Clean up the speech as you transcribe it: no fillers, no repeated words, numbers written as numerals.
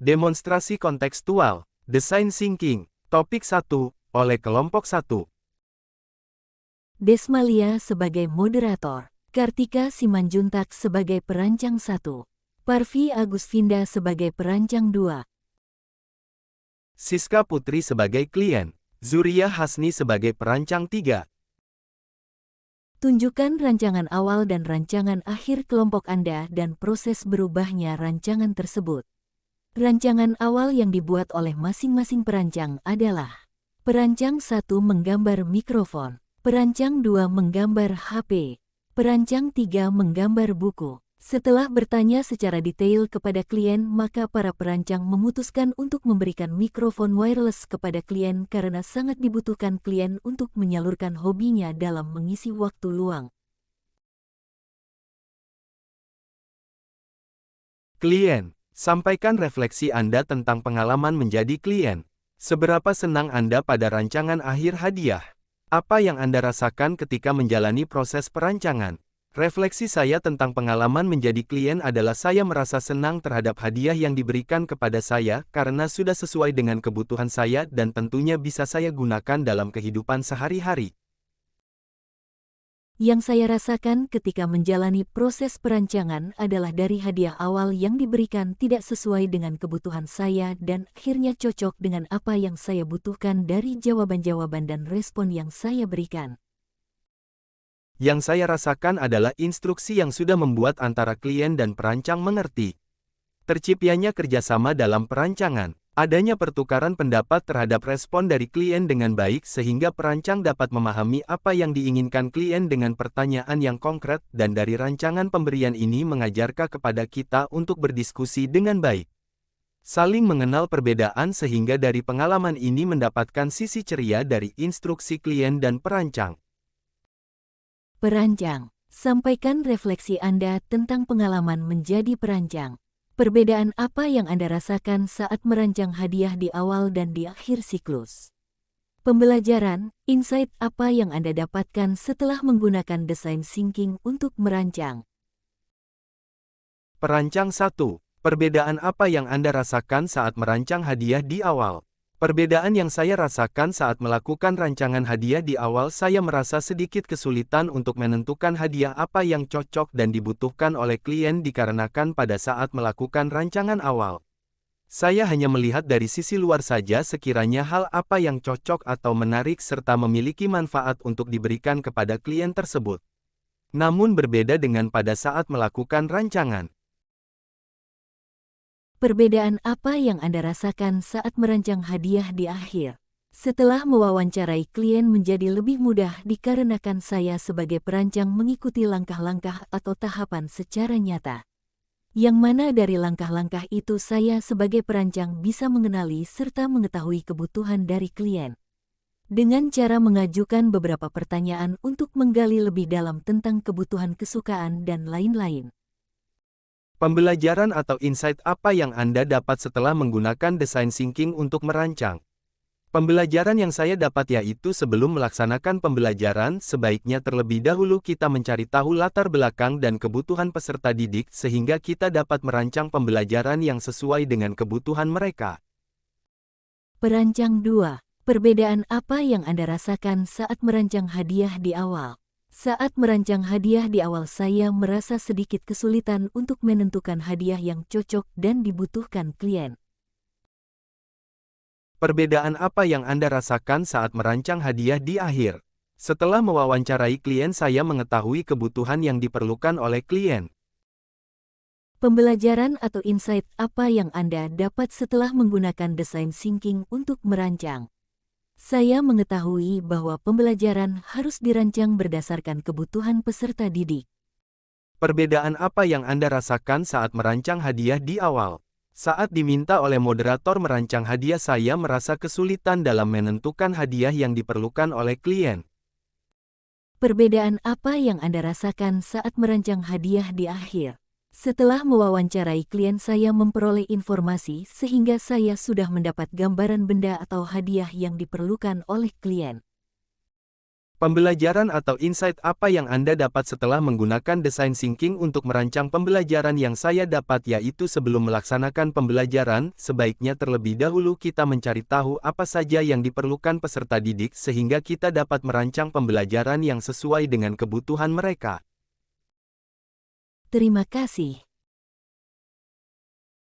Demonstrasi kontekstual, Design Thinking, Topik 1, oleh kelompok 1. Desmalia sebagai moderator, Kartika Simanjuntak sebagai perancang 1, Parvi Agustinda sebagai perancang 2, Siska Putri sebagai klien, Zuria Hasni sebagai perancang 3. Tunjukkan rancangan awal dan rancangan akhir kelompok Anda dan proses berubahnya rancangan tersebut. Rancangan awal yang dibuat oleh masing-masing perancang adalah: perancang 1 menggambar mikrofon, perancang 2 menggambar HP, perancang 3 menggambar buku. Setelah bertanya secara detail kepada klien, maka para perancang memutuskan untuk memberikan mikrofon wireless kepada klien karena sangat dibutuhkan klien untuk menyalurkan hobinya dalam mengisi waktu luang. Klien, sampaikan refleksi Anda tentang pengalaman menjadi klien. Seberapa senang Anda pada rancangan akhir hadiah? Apa yang Anda rasakan ketika menjalani proses perancangan? Refleksi saya tentang pengalaman menjadi klien adalah saya merasa senang terhadap hadiah yang diberikan kepada saya karena sudah sesuai dengan kebutuhan saya dan tentunya bisa saya gunakan dalam kehidupan sehari-hari. Yang saya rasakan ketika menjalani proses perancangan adalah dari hadiah awal yang diberikan tidak sesuai dengan kebutuhan saya dan akhirnya cocok dengan apa yang saya butuhkan dari jawaban-jawaban dan respon yang saya berikan. Yang saya rasakan adalah instruksi yang sudah membuat antara klien dan perancang mengerti. Terciptanya kerjasama dalam perancangan. Adanya pertukaran pendapat terhadap respon dari klien dengan baik sehingga perancang dapat memahami apa yang diinginkan klien dengan pertanyaan yang konkret dan dari rancangan pemberian ini mengajarkan kepada kita untuk berdiskusi dengan baik. Saling mengenal perbedaan sehingga dari pengalaman ini mendapatkan sisi ceria dari instruksi klien dan perancang. Perancang, sampaikan refleksi Anda tentang pengalaman menjadi perancang. Perbedaan apa yang Anda rasakan saat merancang hadiah di awal dan di akhir siklus? Pembelajaran, insight apa yang Anda dapatkan setelah menggunakan design thinking untuk merancang? Perancang 1. Perbedaan apa yang Anda rasakan saat merancang hadiah di awal? Perbedaan yang saya rasakan saat melakukan rancangan hadiah di awal, saya merasa sedikit kesulitan untuk menentukan hadiah apa yang cocok dan dibutuhkan oleh klien dikarenakan pada saat melakukan rancangan awal, saya hanya melihat dari sisi luar saja sekiranya hal apa yang cocok atau menarik serta memiliki manfaat untuk diberikan kepada klien tersebut. Namun berbeda dengan pada saat melakukan rancangan. Perbedaan apa yang Anda rasakan saat merancang hadiah di akhir? Setelah mewawancarai klien menjadi lebih mudah dikarenakan saya sebagai perancang mengikuti langkah-langkah atau tahapan secara nyata. Yang mana dari langkah-langkah itu saya sebagai perancang bisa mengenali serta mengetahui kebutuhan dari klien. Dengan cara mengajukan beberapa pertanyaan untuk menggali lebih dalam tentang kebutuhan kesukaan dan lain-lain. Pembelajaran atau insight apa yang Anda dapat setelah menggunakan design thinking untuk merancang? Pembelajaran yang saya dapat yaitu sebelum melaksanakan pembelajaran, sebaiknya terlebih dahulu kita mencari tahu latar belakang dan kebutuhan peserta didik sehingga kita dapat merancang pembelajaran yang sesuai dengan kebutuhan mereka. Perancang 2. Perbedaan apa yang Anda rasakan saat merancang hadiah di awal? Saat merancang hadiah di awal saya merasa sedikit kesulitan untuk menentukan hadiah yang cocok dan dibutuhkan klien. Perbedaan apa yang Anda rasakan saat merancang hadiah di akhir? Setelah mewawancarai klien, saya mengetahui kebutuhan yang diperlukan oleh klien. Pembelajaran atau insight apa yang Anda dapat setelah menggunakan design thinking untuk merancang? Saya mengetahui bahwa pembelajaran harus dirancang berdasarkan kebutuhan peserta didik. Perbedaan apa yang Anda rasakan saat merancang hadiah di awal? Saat diminta oleh moderator merancang hadiah, saya merasa kesulitan dalam menentukan hadiah yang diperlukan oleh klien. Perbedaan apa yang Anda rasakan saat merancang hadiah di akhir? Setelah mewawancarai klien, saya memperoleh informasi sehingga saya sudah mendapat gambaran benda atau hadiah yang diperlukan oleh klien. Pembelajaran atau insight apa yang Anda dapat setelah menggunakan design thinking untuk merancang pembelajaran? Yang saya dapat yaitu sebelum melaksanakan pembelajaran, sebaiknya terlebih dahulu kita mencari tahu apa saja yang diperlukan peserta didik sehingga kita dapat merancang pembelajaran yang sesuai dengan kebutuhan mereka. Terima kasih.